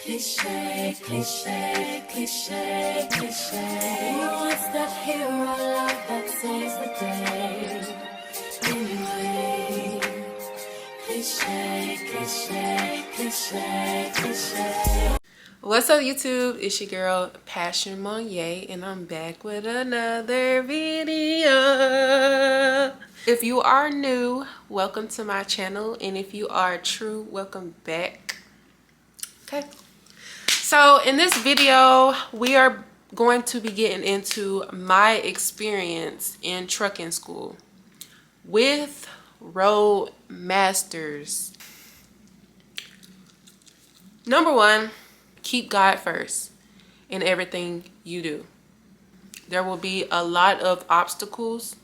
Cliche, cliche, cliche, cliche. What's that hero love that saves the day? Anyway, cliche, cliche, cliche, cliche. What's up, YouTube? It's your girl Passion Monye, and I'm back with another video. If you are new, welcome to my channel, and if you are true, welcome back. Okay. So in this video, we are going to be getting into my experience in trucking school with Roadmasters. Number one, keep God first in everything you do. There will be a lot of obstacles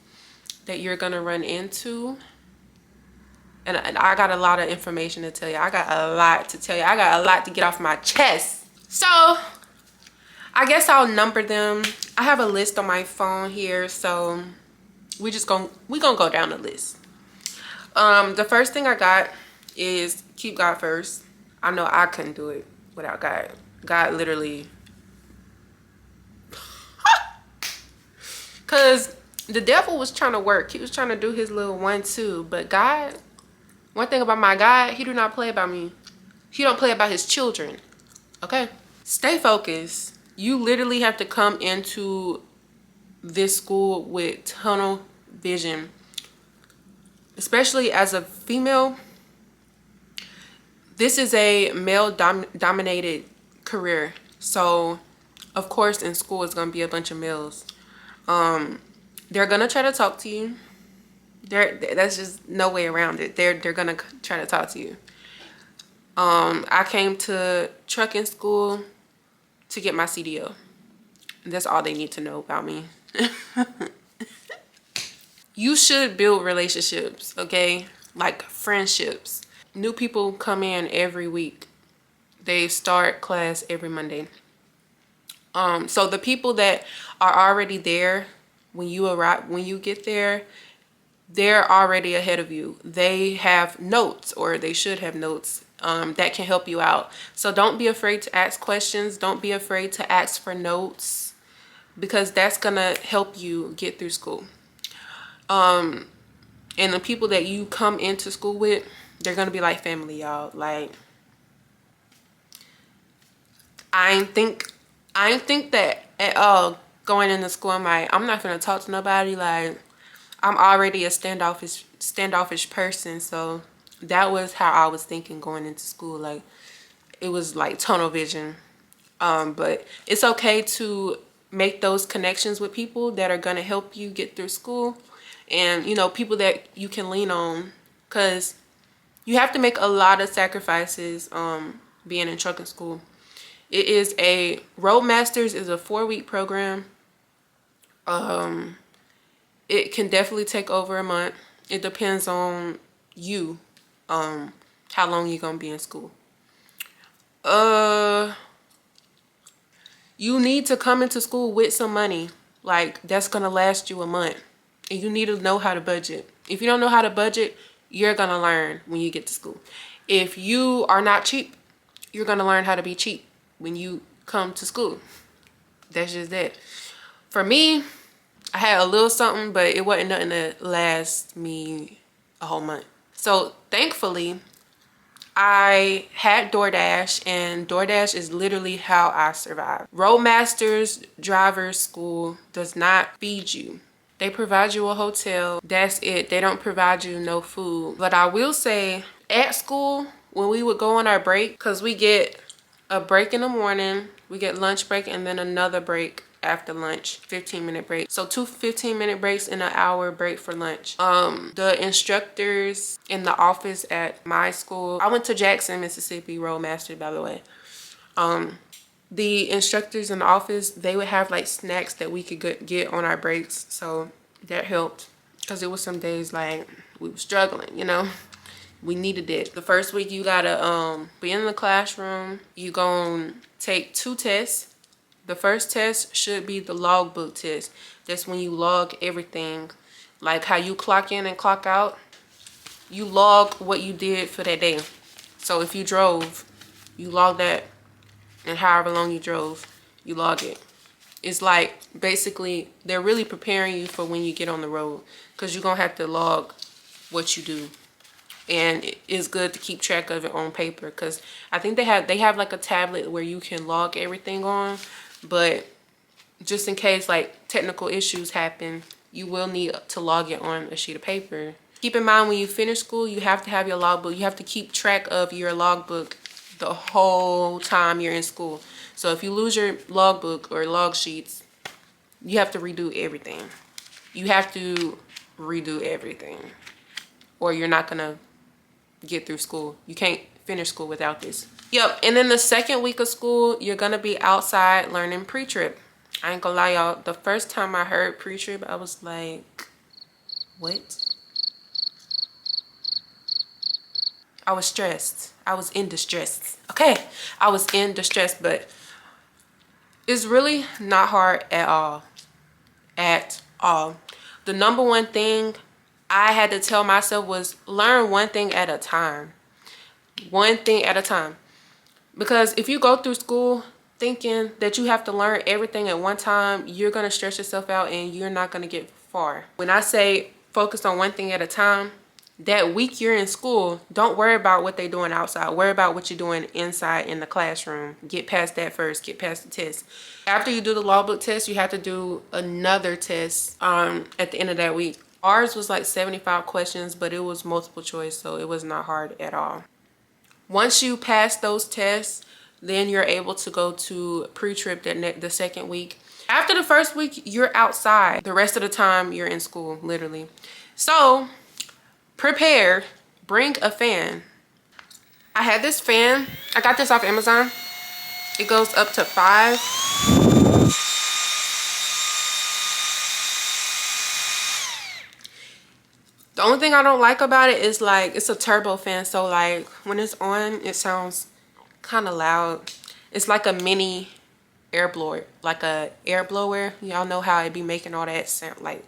that you're going to run into. And I got a lot of information to tell you. I got a lot to tell you. I got a lot to get off my chest. So I guess I'll number them. I have a list on my phone here, so we're gonna go down the list. The first thing I got is keep God first. I know I couldn't do it without God. God literally, cause the devil was trying to work. He was trying to do his little 1-2, but God, one thing about my God, he do not play about me. He don't play about his children. Okay, stay focused. You literally have to come into this school with tunnel vision, especially as a female. This is a male dominated career, so of course in school it's gonna be a bunch of males. They're gonna try to talk to you. That's just no way around it. They're gonna try to talk to you. I came to trucking school to get my CDO. That's all they need to know about me. You should build relationships, okay? Like friendships. New people come in every week. They start class every Monday. So the people that are already there when you arrive, when you get there, they're already ahead of you. They have notes, or they should have notes that can help you out. So don't be afraid to ask questions. Don't be afraid to ask for notes, because that's gonna help you get through school. And the people that you come into school with, they're gonna be like family, y'all. Like, I ain't think that at all going into school. I'm like, I'm not gonna talk to nobody. Like, I'm already a standoffish person, so that was how I was thinking going into school. Like, it was like tunnel vision. But it's okay to make those connections with people that are gonna help you get through school, and you know, people that you can lean on, because you have to make a lot of sacrifices being in trucking school. It is a Roadmasters is a 4-week program. It can definitely take over a month. It depends on you, how long you're gonna be in school. You need to come into school with some money. Like, that's gonna last you a month. And you need to know how to budget. If you don't know how to budget, you're gonna learn when you get to school. If you are not cheap, you're gonna learn how to be cheap when you come to school. That's just that. For me, I had a little something, but it wasn't nothing to last me a whole month. So thankfully, I had DoorDash, and DoorDash is literally how I survive. Roadmasters driver school does not feed you. They provide you a hotel. That's it. They don't provide you no food. But I will say, at school, when we would go on our break, because we get a break in the morning, we get lunch break, and then another break after lunch, 15-minute break. So 2 15-minute breaks and an hour break for lunch. The instructors in the office at my school, I went to Jackson, Mississippi, Roadmaster, by the way. The instructors in the office, they would have like snacks that we could get on our breaks. So that helped, because it was some days like we were struggling, you know. We needed it. The first week you gotta be in the classroom. You gonna take 2 tests. The first test should be the logbook test. That's when you log everything, like how you clock in and clock out. You log what you did for that day. So if you drove, you log that. and however long you drove, you log it. It's like basically they're really preparing you for when you get on the road, because you're gonna have to log what you do. And it's good to keep track of it on paper, because I think they have like a tablet where you can log everything on, but just in case like technical issues happen, you will need to log it on a sheet of paper. Keep in mind, when you finish school, you have to have your logbook. You have to keep track of your logbook the whole time you're in school. So if you lose your logbook or log sheets, you have to redo everything. You have to redo everything, or you're not gonna get through school. You can't finish school without this. Yep. And then the second week of school, you're gonna be outside learning pre-trip. I ain't gonna lie, y'all, the first time I heard pre-trip, I was like, what? I was stressed. I was in distress. Okay, I was in distress, but it's really not hard at all. At all. The number one thing I had to tell myself was learn one thing at a time. One thing at a time. Because if you go through school thinking that you have to learn everything at one time, you're going to stress yourself out and you're not going to get far. When I say focus on one thing at a time, that week you're in school, don't worry about what they're doing outside. Worry about what you're doing inside in the classroom. Get past that first. Get past the test. After you do the logbook test, you have to do another test at the end of that week. Ours was like 75 questions, but it was multiple choice, so it was not hard at all. Once you pass those tests, then you're able to go to pre-trip the second week. After the first week, you're outside. The rest of the time, you're in school, literally. So prepare, bring a fan. I had this fan. I got this off Amazon. It goes up to 5. The only thing I don't like about it is like it's a turbo fan, so like when it's on, it sounds kind of loud. It's like a mini air blower, like a air blower. Y'all know how it be making all that sound, like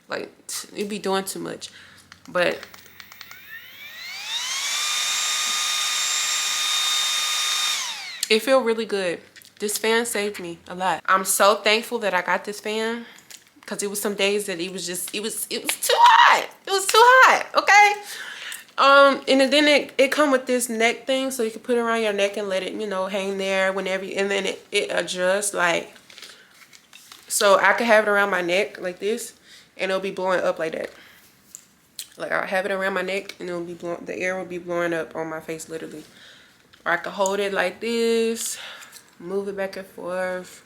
it be doing too much. But it feel really good. This fan saved me a lot. I'm so thankful that I got this fan, because it was some days that it was too hot. It was too hot, okay? And then it come with this neck thing, so you can put it around your neck and let it, you know, hang there whenever, and then it adjusts, like, so I could have it around my neck like this, and it'll be blowing up like that. Like, I'll have it around my neck, and it'll be blowing, the air will be blowing up on my face, literally. Or I could hold it like this, move it back and forth.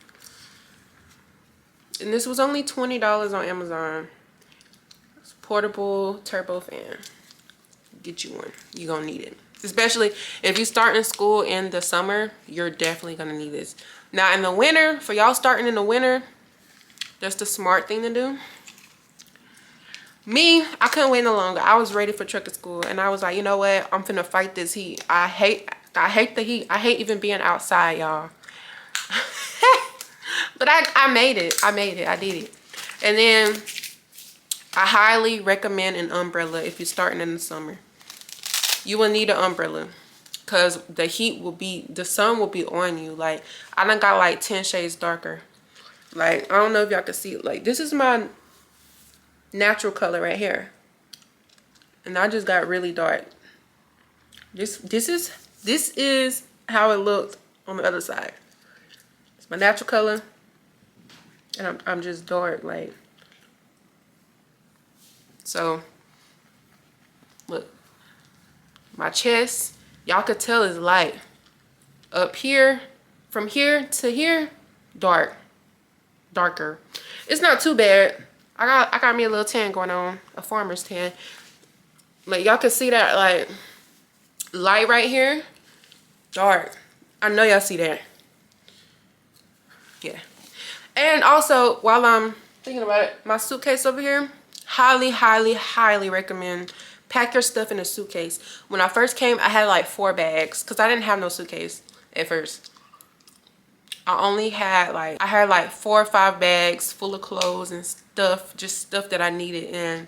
And this was only $20 on Amazon. It's a portable turbo fan. Get you one. You're gonna need it. Especially if you start in school in the summer, you're definitely gonna need this. Now in the winter, for y'all starting in the winter, that's the smart thing to do. Me, I couldn't wait no longer. I was ready for trucker school, and I was like, you know what? I'm finna fight this heat. I hate the heat. I hate even being outside, y'all. But I made it. I did it. And then I highly recommend an umbrella if you're starting in the summer. You will need an umbrella, because the sun will be on you. Like, I done got like 10 shades darker. Like, I don't know if y'all can see it. Like, this is my natural color right here, and I just got really dark. This is how it looked on the other side. It's my natural color, and I'm just dark, like. So look, my chest, y'all could tell is light. Up here, from here to here, darker. It's not too bad. I got me a little tan going on, a farmer's tan. Like, y'all can see that, like, light right here, dark. I know y'all see that. Yeah. And also, while I'm thinking about it, my suitcase over here, highly recommend pack your stuff in a suitcase. When I first came, I had like 4 bags, because I didn't have no suitcase at first. I had like 4 or 5 bags full of clothes and stuff, just stuff that I needed, and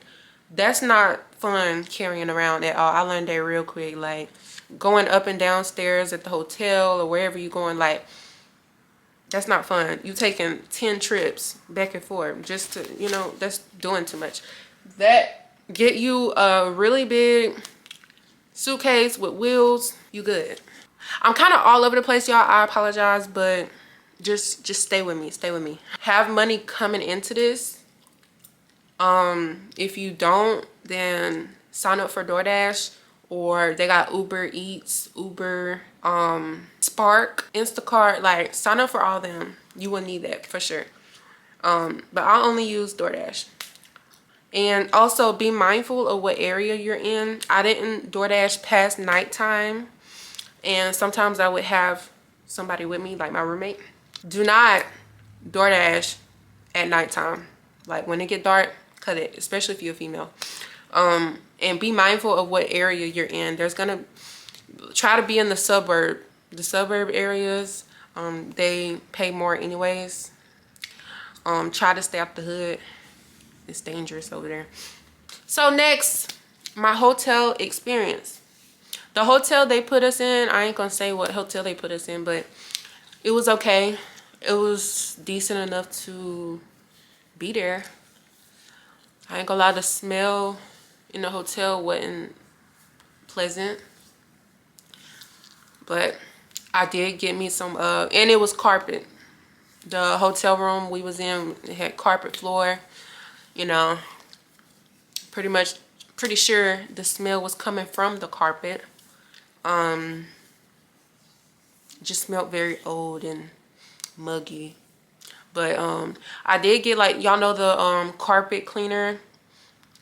that's not fun carrying around at all. I learned that real quick. Like, going up and down stairs at the hotel or wherever you're going. Like, that's not fun. You taking 10 trips back and forth just to, you know, that's doing too much. That get you a really big suitcase with wheels, you good. I'm kind of all over the place, y'all. I apologize, but just stay with me. Stay with me. Have money coming into this. If you don't, then sign up for DoorDash, or they got Uber Eats, Uber, Spark, Instacart. Like, sign up for all of them. You will need that for sure. But I only use DoorDash. And also be mindful of what area you're in. I didn't DoorDash past nighttime, and sometimes I would have somebody with me, like my roommate. Do not DoorDash at nighttime. Like, when it get dark, cut it, especially if you're a female. And be mindful of what area you're in. There's gonna try to be in the suburb areas. They pay more anyways. Try to stay out the hood. It's dangerous over there. So next, my hotel experience. The hotel they put us in, I ain't gonna say what hotel they put us in, but it was okay. It was decent enough to be there. I ain't gonna lie, the smell in the hotel wasn't pleasant, but I did get me some and it was carpet. The hotel room we was in, it had carpet floor. You know, pretty sure the smell was coming from the carpet. Just smelled very old and muggy. But I did get, like, y'all know the carpet cleaner,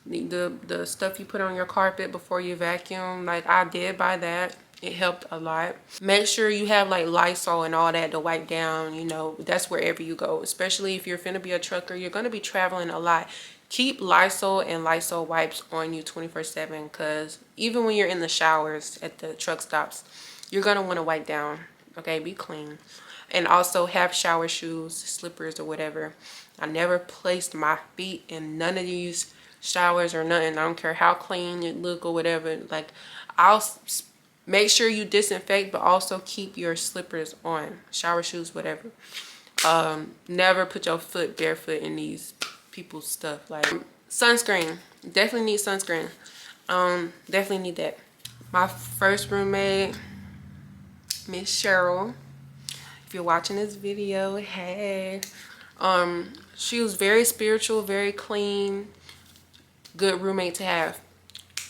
the stuff you put on your carpet before you vacuum. Like, I did buy that. It helped a lot. Make sure you have, like, Lysol and all that to wipe down. You know, that's wherever you go, especially if you're finna be a trucker. You're gonna be traveling a lot. Keep Lysol and Lysol wipes on you 24/7, because even when you're in the showers at the truck stops, you're gonna want to wipe down. Okay, be clean. And also have shower shoes, slippers, or whatever. I never placed my feet in none of these showers or nothing. I don't care how clean it look or whatever. Like, I'll make sure you disinfect, but also keep your slippers on, shower shoes, whatever. Never put your foot barefoot in these people's stuff. Like, sunscreen, definitely need sunscreen. Definitely need that. My first roommate, Miss Cheryl, if you're watching this video, hey. She was very spiritual, very clean, good roommate to have.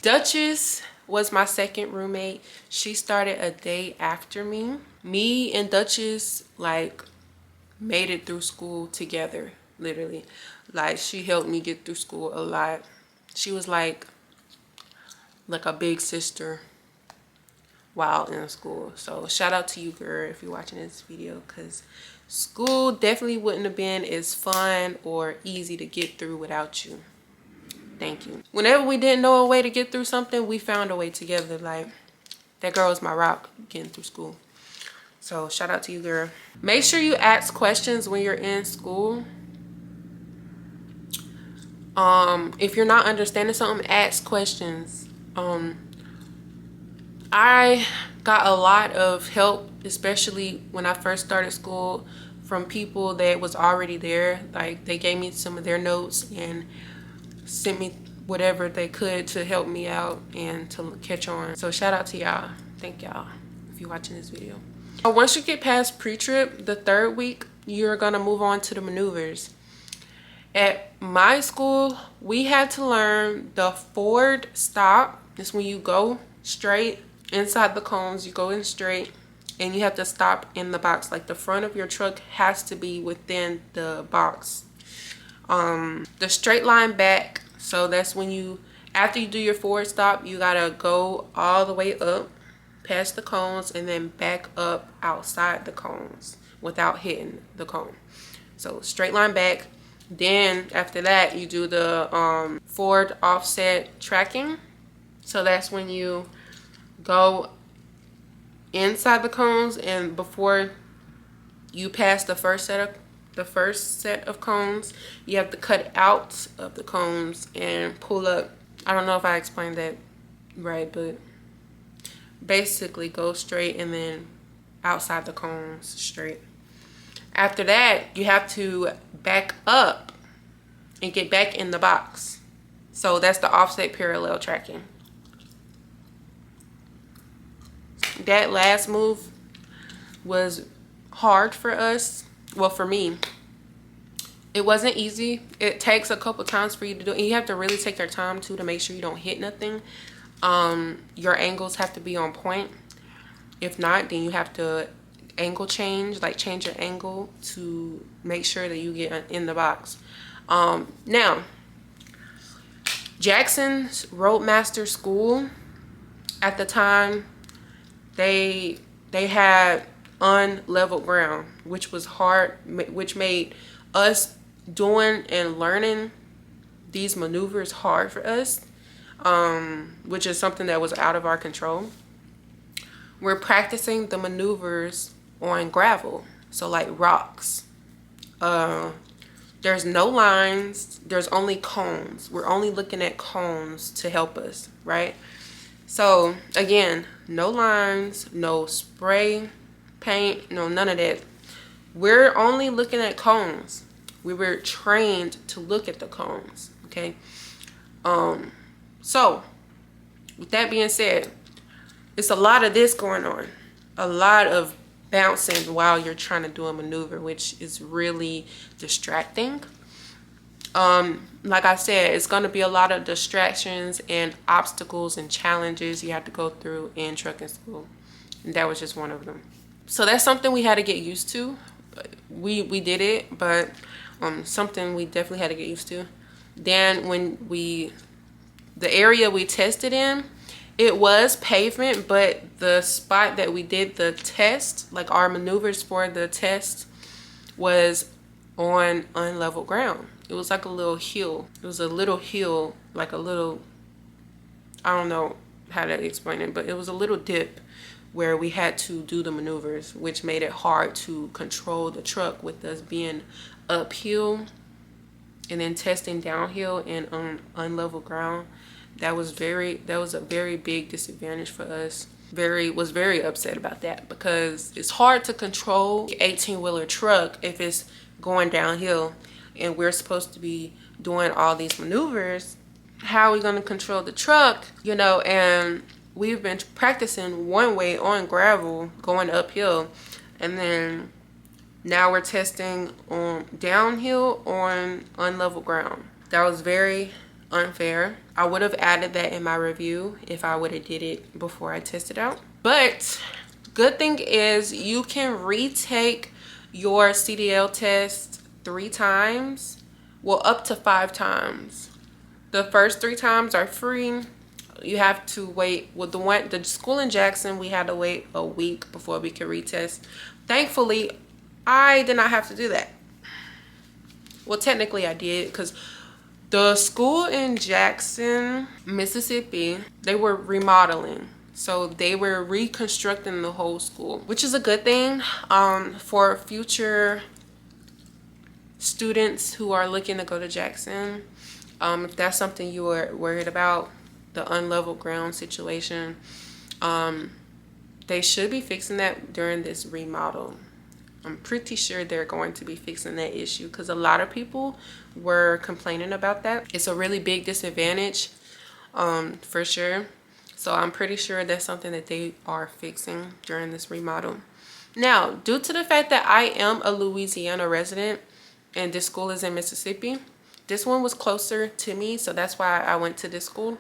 Duchess was my second roommate. She started a day after me. Me and Duchess, like, made it through school together, literally. Like, she helped me get through school a lot. She was like a big sister while in school. So shout out to you, girl, if you're watching this video, because school definitely wouldn't have been as fun or easy to get through without you. Thank you. Whenever we didn't know a way to get through something, we found a way together. Like, that girl is my rock getting through school. So shout out to you, girl. Make sure you ask questions when you're in school. If you're not understanding something, ask questions. I got a lot of help, especially when I first started school, from people that was already there. Like, they gave me some of their notes and sent me whatever they could to help me out and to catch on. So shout out to y'all. Thank y'all if you're watching this video. Once you get past pre-trip, the third week, you're gonna move on to the maneuvers. At my school, we had to learn the forward stop. It's when you go straight inside the cones, you go in straight, and you have to stop in the box. Like, the front of your truck has to be within the box. The straight line back, so that's when you, after you do your forward stop, you gotta go all the way up past the cones and then back up outside the cones without hitting the cone. So straight line back. Then after that, you do the forward offset tracking. So that's when you go inside the cones, and before you pass the first set of cones, you have to cut out of the cones and pull up. I don't know if I explained that right, but basically go straight and then outside the cones straight. After that, you have to back up and get back in the box. So that's the offset parallel tracking. That last move was hard for us. Well, for me, it wasn't easy. It takes a couple times for you to do it. And you have to really take your time too to make sure you don't hit nothing. Your angles have to be on point. If not, then you have to angle change, like change your angle to make sure that you get in the box. Now, Jackson's Roadmaster school at the time, they had unleveled ground, which was hard, which made us doing and learning these maneuvers hard for us, which is something that was out of our control. We're practicing the maneuvers on gravel, so like rocks. There's no lines, there's only cones. We're only looking at cones to help us, right? So again, no lines, no spray paint, no none of that. We're only looking at cones. We were trained to look at the cones, okay? So with that being said, it's a lot of this going on, a lot of bouncing while you're trying to do a maneuver, which is really distracting. Like I said, it's going to be a lot of distractions and obstacles and challenges you have to go through in trucking school, and that was just one of them. So that's something we had to get used to. We did it, but something we definitely had to get used to. Then when the area we tested in, it was pavement, but the spot that we did the test, like our maneuvers for the test, was on unleveled ground. It was like a little hill. It was a little hill, like a little, I don't know how to explain it, but it was a little dip where we had to do the maneuvers, which made it hard to control the truck with us being uphill and then testing downhill and on unleveled ground. That was a very big disadvantage for us. Was very upset about that, because it's hard to control 18-wheeler truck if it's going downhill and we're supposed to be doing all these maneuvers. How are we going to control the truck, you know? And we've been practicing one way on gravel going uphill, and then now we're testing on downhill on unleveled ground. That was very unfair. I would have added that in my review if I would have did it before I tested out. But good thing is you can retake your CDL test 3 times, well, up to 5 times. The first 3 times are free. You have to wait. With the school in Jackson, we had to wait a week before we could retest. Thankfully, I did not have to do that. Well, technically I did, because the school in Jackson, Mississippi, they were remodeling. So they were reconstructing the whole school, which is a good thing for future students who are looking to go to Jackson. If that's something you are worried about, the unleveled ground situation, they should be fixing that during this remodel. I'm pretty sure they're going to be fixing that issue, because a lot of people were complaining about that. It's a really big disadvantage, for sure. So I'm pretty sure that's something that they are fixing during this remodel. Now, due to the fact that I am a Louisiana resident and this school is in Mississippi, this one was closer to me, so that's why I went to this school.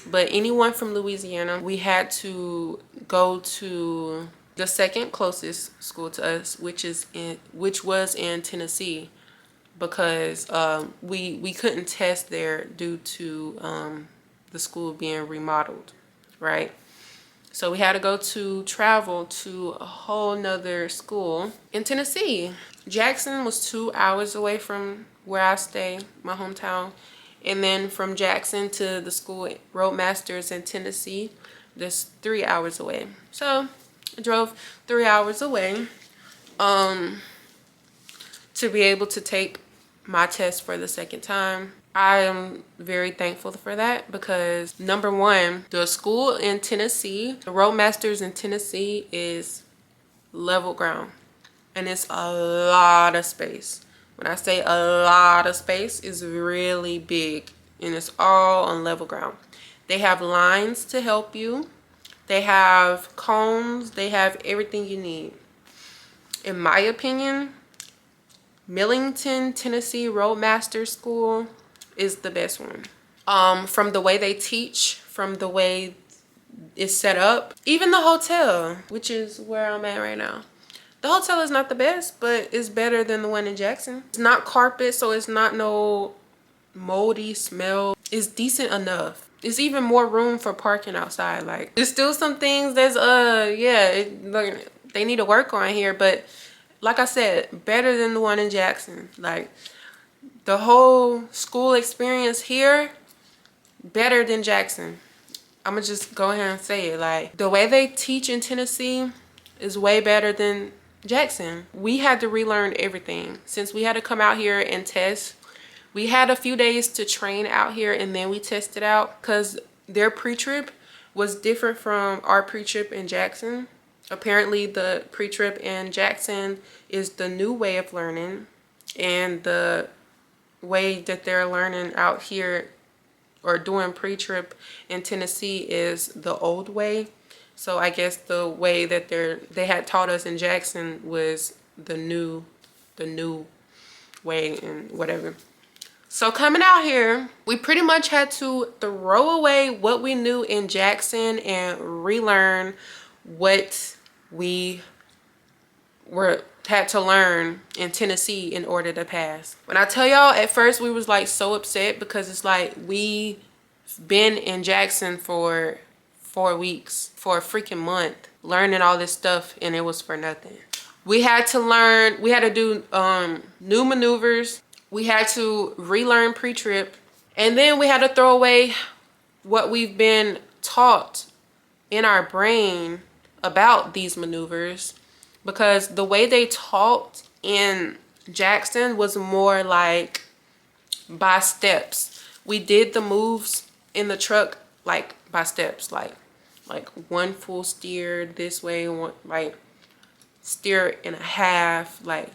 But anyone from Louisiana, we had to go to the second closest school to us, which was in Tennessee, because we couldn't test there due to the school being remodeled, right? So we had to travel to a whole nother school in Tennessee. Jackson was 2 hours away from where I stay, my hometown. And then from Jackson to the school, Roadmasters in Tennessee, that's 3 hours away. So I drove 3 hours away to be able to take my test for the second time. I am very thankful for that because number one, the school in Tennessee, the Roadmasters in Tennessee is level ground. And it's a lot of space. When I say a lot of space, it's really big and it's all on level ground. They have lines to help you. They have cones. They have everything you need. In my opinion, Millington, Tennessee Roadmaster School is the best one. From the way they teach, from the way it's set up, even the hotel, which is where I'm at right now. The hotel is not the best, but it's better than the one in Jackson. It's not carpet, so it's not no moldy smell. It's decent enough. It's even more room for parking outside. Like, there's still some things that's like, they need to work on here, but like I said, better than the one in Jackson. Like, the whole school experience here, better than Jackson. I'm gonna just go ahead and say it. Like, the way they teach in Tennessee is way better than Jackson. We had to relearn everything since we had to come out here and test. We had a few days to train out here and then we tested out because their pre-trip was different from our pre-trip in Jackson. Apparently the pre-trip in Jackson is the new way of learning, and the way that they're learning out here or doing pre-trip in Tennessee is the old way. So I guess the way that they had taught us in Jackson was the new way and whatever. So coming out here, we pretty much had to throw away what we knew in Jackson and relearn what we had to learn in Tennessee in order to pass. When I tell y'all, at first we was like so upset because it's like we been in Jackson for 4 weeks, for a freaking month, learning all this stuff, and it was for nothing. We had to learn, we had to do new maneuvers. We had to relearn pre-trip, and then we had to throw away what we've been taught in our brain about these maneuvers, because the way they taught in Jackson was more like by steps. We did the moves in the truck like by steps, like one full steer this way, one like steer and a half, like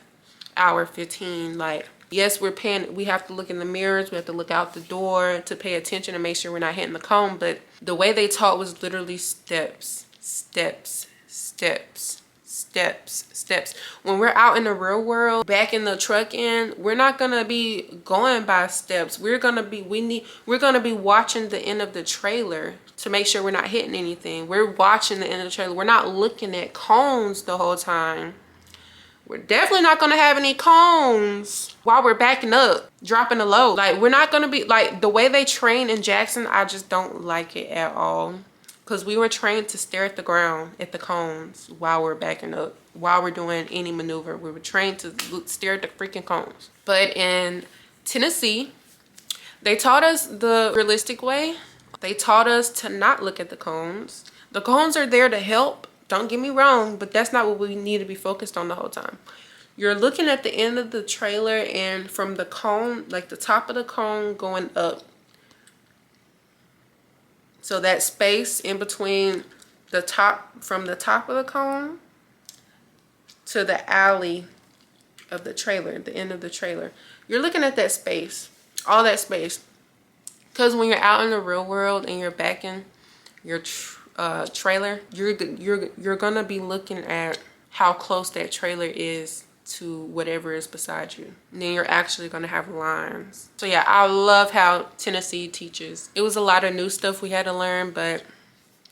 hour 15. Like, yes, we have to look in the mirrors, we have to look out the door to pay attention and make sure we're not hitting the cone, but the way they taught was literally steps, steps, steps, steps, steps. When we're out in the real world, back in the truck end, we're not gonna be going by steps. We're gonna be watching the end of the trailer to make sure we're not hitting anything. We're watching the end of the trailer. We're not looking at cones the whole time. We're definitely not gonna have any cones while we're backing up, dropping a load. Like, we're not gonna be like the way they train in Jackson. I just don't like it at all, because we were trained to stare at the ground, at the cones, while we're backing up, while we're doing any maneuver. We were trained to stare at the freaking cones. But in Tennessee, they taught us the realistic way. They taught us to not look at the cones. The cones are there to help, don't get me wrong, but that's not what we need to be focused on the whole time. You're looking at the end of the trailer, and from the cone, like the top of the cone going up. So that space in between the top, from the top of the cone to the alley of the trailer, the end of the trailer. You're looking at that space, all that space. Because when you're out in the real world and you're backing your trailer, you're gonna be looking at how close that trailer is to whatever is beside you. And then you're actually gonna have lines. So yeah, I love how Tennessee teaches. It was a lot of new stuff we had to learn, but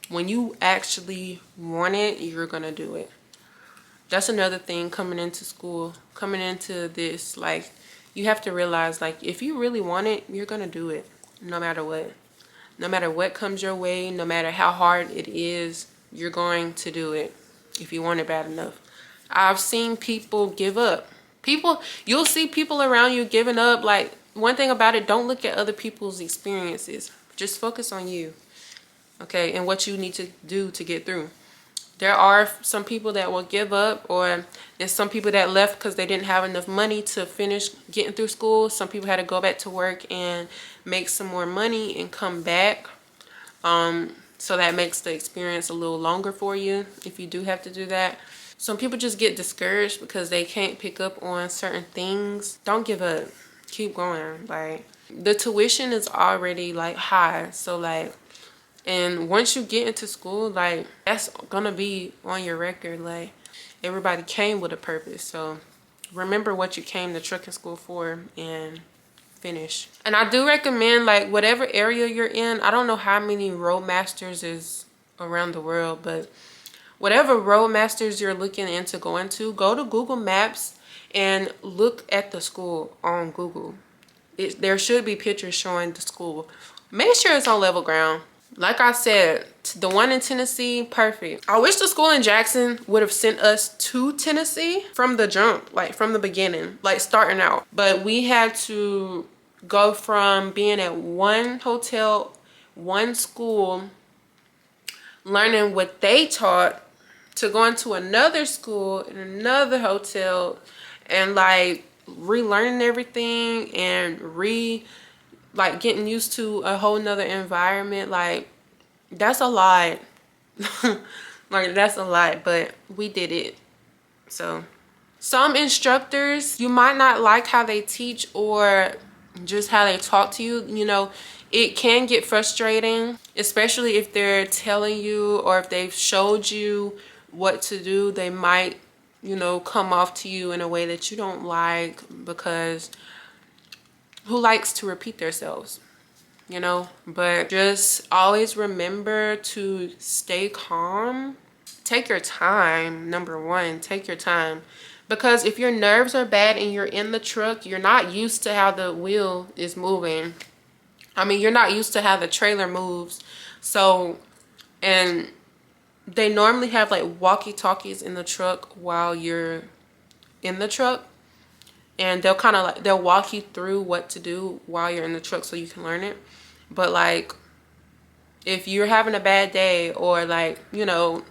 when you actually want it, you're gonna do it. That's another thing coming into school, coming into this, like, you have to realize, like, if you really want it, you're gonna do it, no matter what. No matter what comes your way, no matter how hard it is, you're going to do it if you want it bad enough. I've seen people give up. You'll see people around you giving up. Like, one thing about it, don't look at other people's experiences. Just focus on you, okay, and what you need to do to get through. There are some people that will give up, or there's some people that left because they didn't have enough money to finish getting through school. Some people had to go back to work and make some more money and come back. So that makes the experience a little longer for you if you do have to do that. Some people just get discouraged because they can't pick up on certain things. Don't give up. Keep going. Like, the tuition is already like high. So like, and once you get into school, like, that's gonna be on your record. Like, everybody came with a purpose. So remember what you came to trucking school for and finish. And I do recommend, like, whatever area you're in, I don't know how many Roadmasters is around the world, but whatever Roadmasters you're looking into going to, go to Google Maps and look at the school on Google. There should be pictures showing the school. Make sure it's on level ground. Like I said, the one in Tennessee, perfect. I wish the school in Jackson would have sent us to Tennessee from the jump, like from the beginning, like starting out. But we had to go from being at one hotel, one school, learning what they taught, to going to another school in another hotel and like relearning everything and like getting used to a whole nother environment. Like, that's a lot. Like, that's a lot, but we did it. So some instructors, you might not like how they teach or just how they talk to you. You know, it can get frustrating, especially if they're telling you or if they've showed you what to do. They might, you know, come off to you in a way that you don't like, because who likes to repeat themselves, you know? But just always remember to stay calm. Take your time. Number one, take your time. Because if your nerves are bad and you're in the truck, you're not used to how the wheel is moving. I mean, you're not used to how the trailer moves. So, and they normally have like walkie-talkies in the truck while you're in the truck. And they'll kind of like, they'll walk you through what to do while you're in the truck so you can learn it. But like, if you're having a bad day, or like, you know,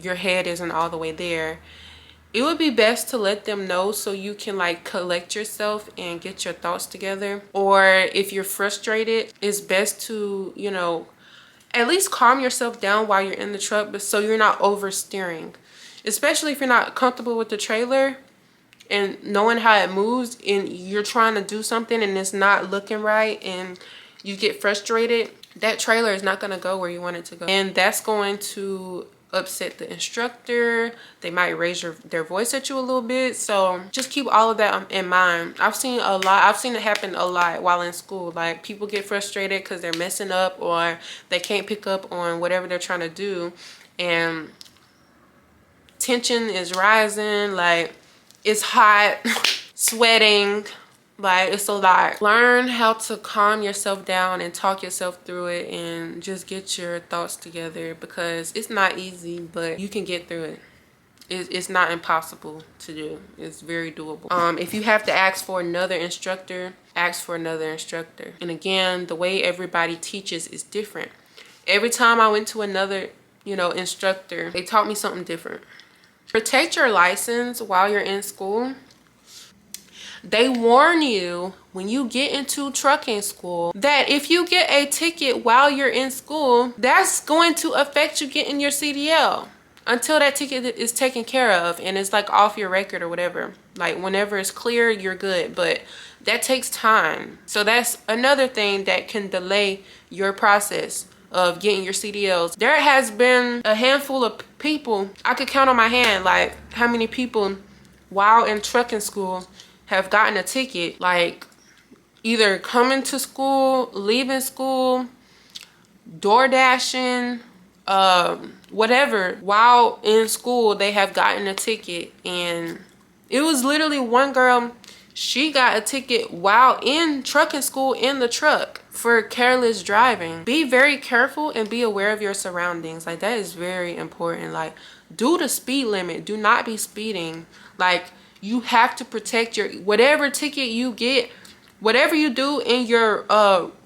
your head isn't all the way there, it would be best to let them know so you can like collect yourself and get your thoughts together. Or if you're frustrated, it's best to, you know, at least calm yourself down while you're in the truck, but so you're not oversteering. Especially if you're not comfortable with the trailer and knowing how it moves, and you're trying to do something and it's not looking right and you get frustrated, that trailer is not going to go where you want it to go. And that's going to upset the instructor. They might raise their voice at you a little bit. So just keep all of that in mind. I've seen it happen a lot while in school. Like, people get frustrated because they're messing up or they can't pick up on whatever they're trying to do, and tension is rising. Like, it's hot, sweating, like, it's a lot. Learn how to calm yourself down and talk yourself through it and just get your thoughts together, because it's not easy, but you can get through it. It's not impossible to do. It's very doable. If you have to ask for another instructor, ask for another instructor. And again, the way everybody teaches is different. Every time I went to another, you know, instructor, they taught me something different. Protect your license while you're in school. They warn you when you get into trucking school that if you get a ticket while you're in school, that's going to affect you getting your CDL until that ticket is taken care of and it's like off your record or whatever. Like, whenever it's clear, you're good, but that takes time. So that's another thing that can delay your process of getting your CDLs. There has been a handful of people, I could count on my hand, like how many people while in trucking school have gotten a ticket, like either coming to school, leaving school, door dashing, whatever. While in school, they have gotten a ticket. And it was literally one girl, she got a ticket while in trucking school in the truck for careless driving. Be very careful and be aware of your surroundings. Like, that is very important. Like, do the speed limit. Do not be speeding. Like, you have to protect your, whatever ticket you get, whatever you do in your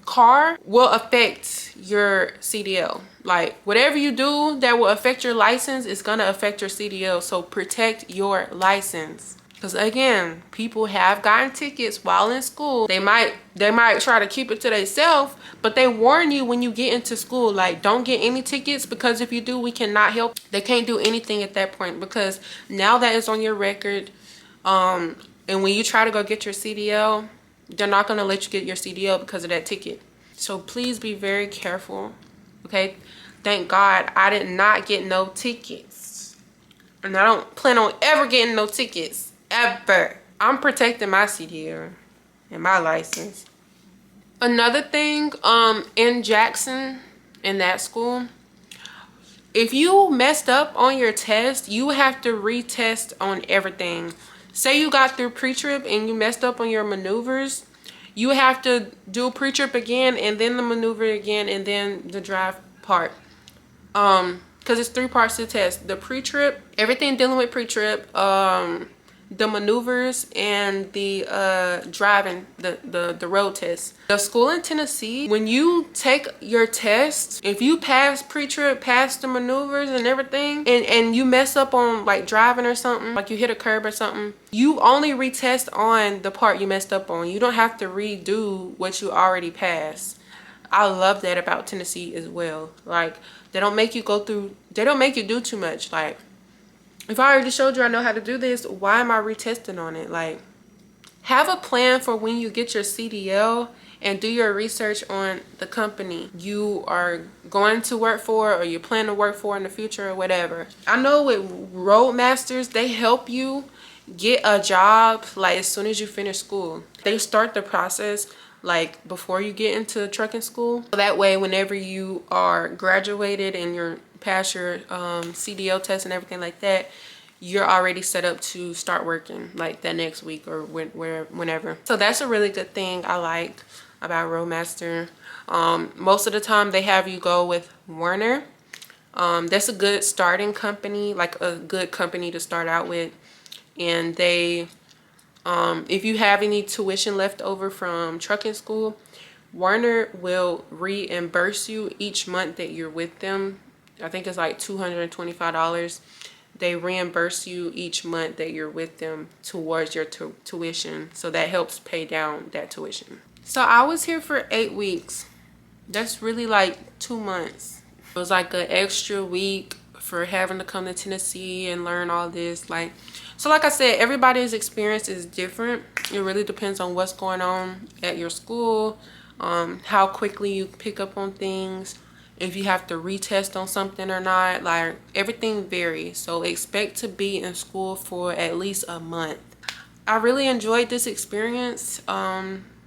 car will affect your CDL. Like whatever you do that will affect your license is gonna affect your CDL. So protect your license. Because again, people have gotten tickets while in school. They might try to keep it to themselves, but they warn you when you get into school, like, don't get any tickets, because if you do, we cannot help. They can't do anything at that point, because now that is on your record. And when you try to go get your CDL, they're not going to let you get your CDL because of that ticket. So please be very careful. Okay, thank God I did not get no tickets, and I don't plan on ever getting no tickets. Ever. I'm protecting my CDL and my license. Another thing, in Jackson, in that school, if you messed up on your test, you have to retest on everything. Say you got through pre-trip and you messed up on your maneuvers, you have to do pre-trip again, and then the maneuver again, and then the drive part. Because it's 3 parts to the test: the pre-trip, everything dealing with pre-trip, the maneuvers, and the driving, the road test. The school in Tennessee, when you take your test, if you pass pre-trip, pass the maneuvers and everything, and you mess up on like driving or something, like you hit a curb or something, you only retest on the part you messed up on. You don't have to redo what you already passed. I love that about Tennessee as well. Like, they don't make you go through, they don't make you do too much. Like, if I already showed you I know how to do this, why am I retesting on it? Like, have a plan for when you get your CDL, and do your research on the company you are going to work for, or you plan to work for in the future, or whatever. I know with Roadmasters, they help you get a job like as soon as you finish school. They start the process like before you get into trucking school. So that way, whenever you are graduated and you're past your CDL test and everything like that, you're already set up to start working like that next week or whenever. So that's a really good thing I like about Roadmaster. Most of the time they have you go with Werner. That's a good starting company, like a good company to start out with. And they if you have any tuition left over from trucking school, Werner will reimburse you each month that you're with them. I think it's like $225. They reimburse you each month that you're with them towards your tuition. So that helps pay down that tuition. So I was here for 8 weeks. That's really like 2 months. It was like an extra week for having to come to Tennessee and learn all this. Like, so like I said, everybody's experience is different. It really depends on what's going on at your school, how quickly you pick up on things, if you have to retest on something or not. Like, everything varies. So expect to be in school for at least a month. I really enjoyed this experience.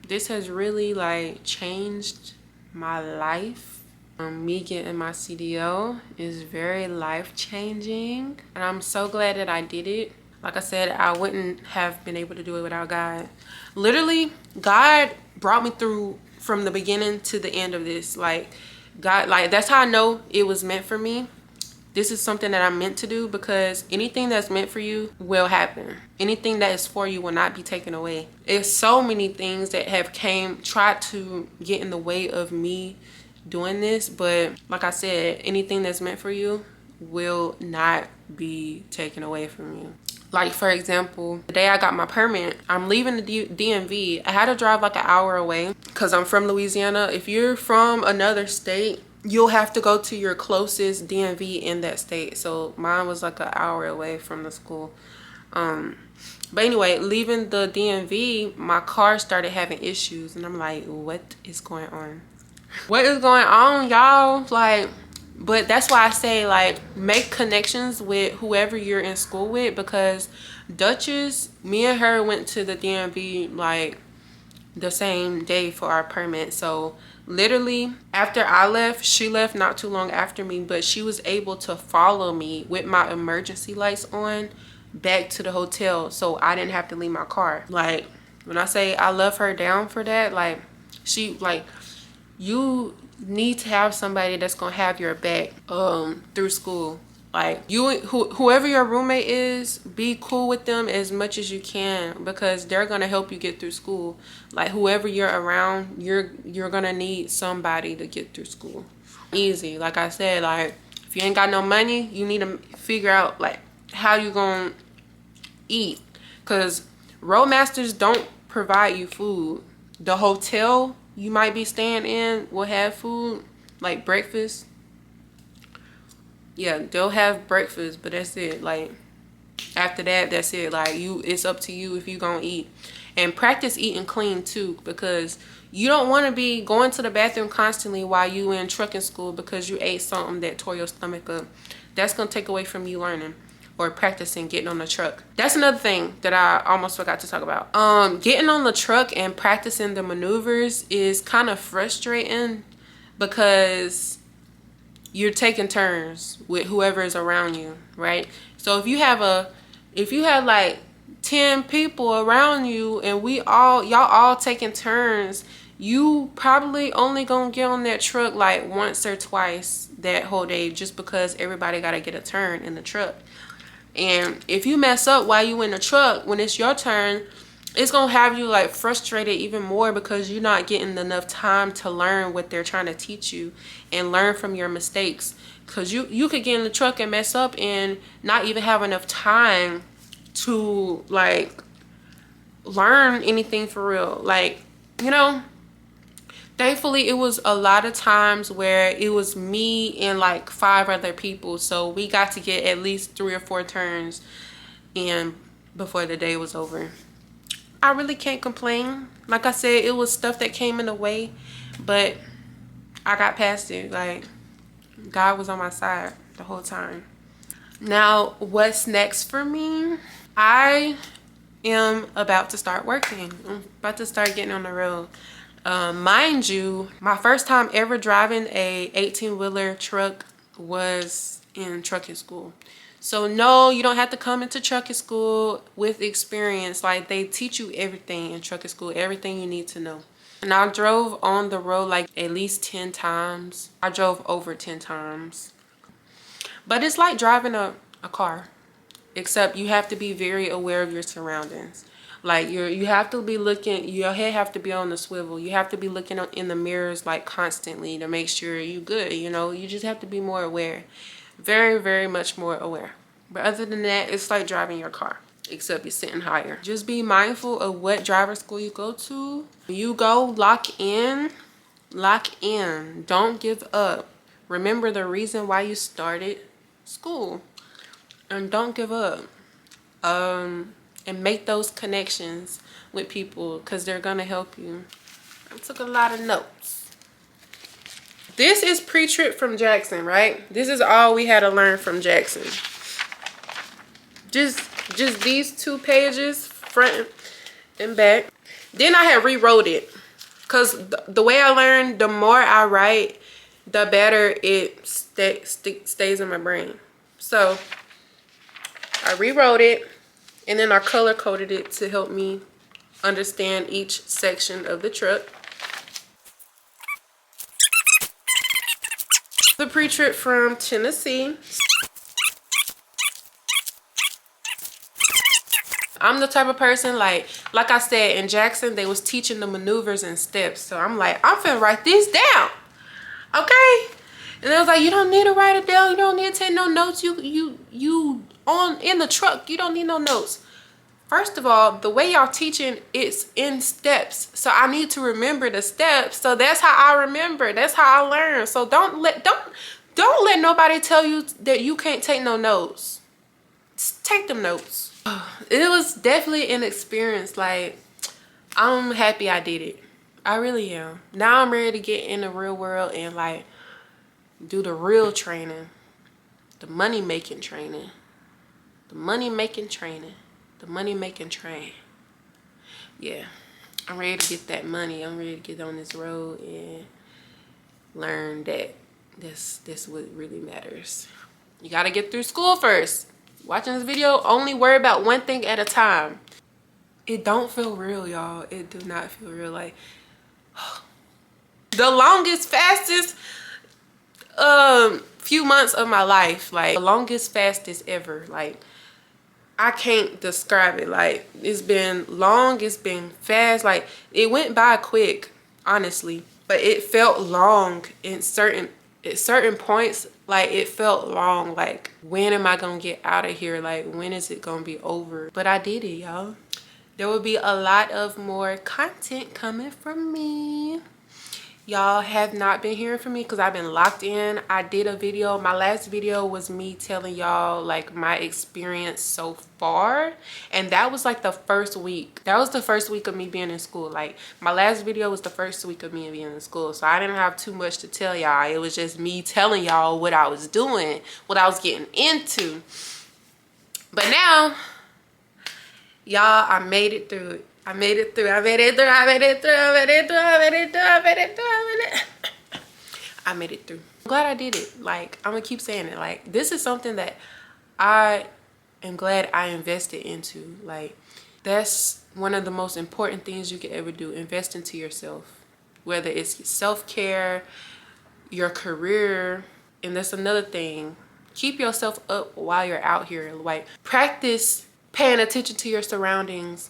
This has really like changed my life. Me getting my CDL is very life-changing, and I'm so glad that I did it. Like I said, I wouldn't have been able to do it without God. Literally, God brought me through from the beginning to the end of this. Like, God, like, that's how I know it was meant for me. This is something that I'm meant to do, because anything that's meant for you will happen. Anything that is for you will not be taken away. There's so many things that have tried to get in the way of me doing this, but like I said, anything that's meant for you will not be taken away from you. Like, for example, the day I got my permit, I'm leaving the DMV. I had to drive like an hour away because I'm from Louisiana. If you're from another state, you'll have to go to your closest DMV in that state. So mine was like an hour away from the school. But anyway, leaving the DMV, my car started having issues, and I'm like, what is going on? What is going on, y'all? Like, but that's why I say, like, make connections with whoever you're in school with, because Duchess, me and her went to the DMV like the same day for our permit. So literally after I left, she left not too long after me, but she was able to follow me with my emergency lights on back to the hotel, so I didn't have to leave my car. Like, when I say I love her down for that, like, she, like, you need to have somebody that's gonna have your back through school. Like, whoever your roommate is, be cool with them as much as you can, because they're gonna help you get through school. Like, whoever you're around, you're gonna need somebody to get through school. easy. Like I said, like if you ain't got no money, you need to figure out like how you gonna eat, because Roadmasters don't provide you food. The hotel you might be staying in will have food, like breakfast. Yeah, they'll have breakfast, but that's it. Like after that, that's it. Like it's up to you if you gonna eat. And practice eating clean too, because you don't want to be going to the bathroom constantly while you in trucking school because you ate something that tore your stomach up. That's gonna take away from you learning or practicing getting on the truck. That's another thing that I almost forgot to talk about. Getting on the truck and practicing the maneuvers is kind of frustrating because you're taking turns with whoever is around you, right? So if you have like 10 people around you and y'all all taking turns, you probably only gonna get on that truck like once or twice that whole day, just because everybody gotta get a turn in the truck. And if you mess up while you in the truck, when it's your turn, it's gonna have you like frustrated even more because you're not getting enough time to learn what they're trying to teach you and learn from your mistakes. Because you could get in the truck and mess up and not even have enough time to like learn anything for real. Like, you know, thankfully it was a lot of times where it was me and like 5 other people, so we got to get at least 3 or 4 turns in before the day was over. I really can't complain. Like I said, it was stuff that came in the way, but I got past it. Like God was on my side the whole time. Now, what's next for me? I am about to start working. I'm about to start getting on the road. Mind you, my first time ever driving a 18-wheeler truck was in trucking school. So no, you don't have to come into trucking school with experience. Like they teach you everything in trucking school, everything you need to know. And I drove on the road like at least 10 times. I drove over 10 times. But it's like driving a car, except you have to be very aware of your surroundings. Like you have to be looking, your head have to be on the swivel. You have to be looking in the mirrors like constantly to make sure you're good. You know, you just have to be more aware. Very, very much more aware. But other than that, it's like driving your car, except you're sitting higher. Just be mindful of what driver school you go to. You go, lock in. Don't give up. Remember the reason why you started school, and don't give up. And make those connections with people because they're gonna help you. I took a lot of notes. This is pre-trip from Jackson, right? This is all we had to learn from Jackson. Just these 2 pages, front and back. Then I had rewrote it because the way I learned, the more I write, the better it stays in my brain. So I rewrote it and then I color coded it to help me understand each section of the truck. The pre-trip from Tennessee. I'm the type of person, like I said, in Jackson, they was teaching the maneuvers and steps. So I'm like, I'm finna write these down, okay? And they was like, you don't need to write it down. You don't need to take no notes. You on in the truck. You don't need no notes. First of all, the way y'all teaching, it's in steps. So I need to remember the steps. So that's how I remember. That's how I learn. So don't let nobody tell you that you can't take no notes. Just take them notes. It was definitely an experience. Like, I'm happy I did it. I really am. Now I'm ready to get in the real world and like do the real training. The money making training. The money making training. The money making train. Yeah, I'm ready to get that money. I'm ready to get on this road and learn that this what really matters. You got to get through school first. Watching this video, only worry about one thing at a time. It don't feel real, y'all. It do not feel real. Like the longest, fastest few months of my life. Like the longest, fastest ever. Like I can't describe it. Like it's been long, it's been fast. Like it went by quick, honestly, but it felt long in certain at certain points, like it felt long. Like, when am I gonna get out of here? Like, when is it gonna be over? But I did it, y'all. There will be a lot of more content coming from me. Y'all have not been hearing from me because I've been locked in. I did a video. My last video was me telling y'all like my experience so far, and that was like the first week. That was the first week of me being in school. Like, my last video was the first week of me being in school, so I didn't have too much to tell y'all. It was just me telling y'all what I was doing, what I was getting into. But now, y'all, I made it through it. I made it through. I made it through. I made it through. I made it through. I made it through. I made it through. I made it. I made it through. I'm glad I did it. Like, I'm gonna keep saying it. Like, this is something that I am glad I invested into. Like, that's one of the most important things you can ever do. Invest into yourself. Whether it's self-care, your career, and that's another thing. Keep yourself up while you're out here. Like, practice paying attention to your surroundings.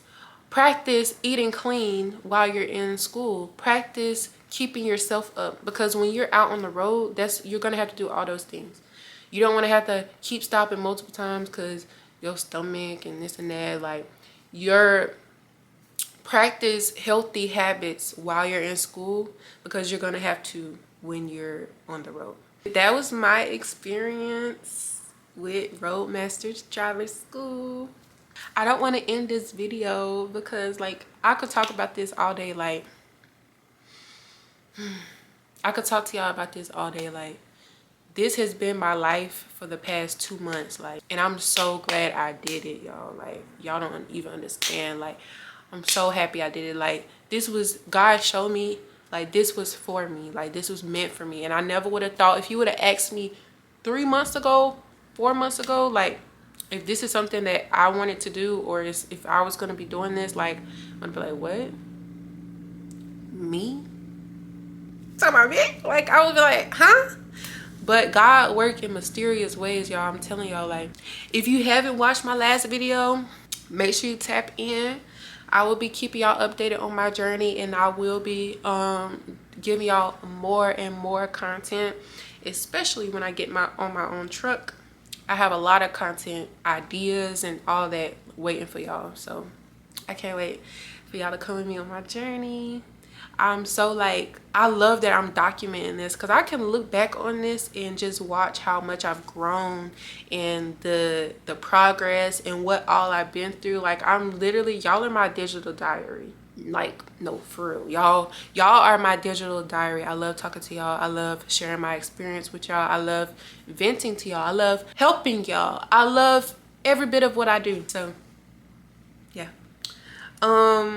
Practice eating clean while you're in school. Practice keeping yourself up, because when you're out on the road, you're gonna have to do all those things. You don't want to have to keep stopping multiple times because your stomach and this and that. Like, your practice healthy habits while you're in school, because you're gonna have to when you're on the road. That was my experience with Roadmaster's driver school. I don't want to end this video because, like, I could talk about this all day. Like, I could talk to y'all about this all day. Like, this has been my life for the past 2 months. Like, and I'm so glad I did it, y'all. Like, y'all don't even understand. Like, I'm so happy I did it. Like, this was, God showed me, like, this was for me. Like, this was meant for me. And I never would have thought, if you would have asked me 3 months ago, 4 months ago, like, if this is something that I wanted to do, or if I was going to be doing this, like, I'm going to be like, what? Me? Talking about me? Like, I would be like, huh? But God worked in mysterious ways, y'all. I'm telling y'all, like, if you haven't watched my last video, make sure you tap in. I will be keeping y'all updated on my journey, and I will be giving y'all more and more content, especially when I get on my own truck. I have a lot of content ideas and all that waiting for y'all, so I can't wait for y'all to come with me on my journey. I'm so, like, I love that I'm documenting this, because I can look back on this and just watch how much I've grown and the progress and what all I've been through. Like, I'm literally, y'all are my digital diary. Like, no, for real, y'all are my digital diary. I love talking to y'all. I love sharing my experience with y'all. I love venting to y'all. I love helping y'all. I love every bit of what I do. So yeah,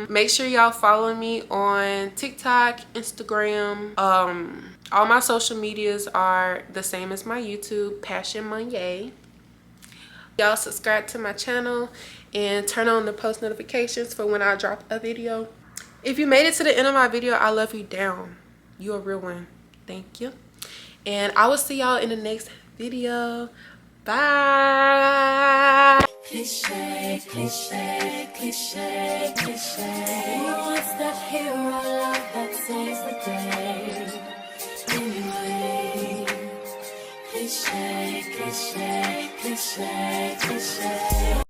make sure y'all follow me on TikTok, Instagram. All my social medias are the same as my YouTube, Passion Monye. Y'all subscribe to my channel and turn on the post notifications for when I drop a video. If you made it to the end of my video, I love you down. You a real one. Thank you. And I will see y'all in the next video. Bye. Cliche, cliche, cliche, cliche. What's that hero love that saves the day? Anyway, cliche, cliche, cliche, cliche.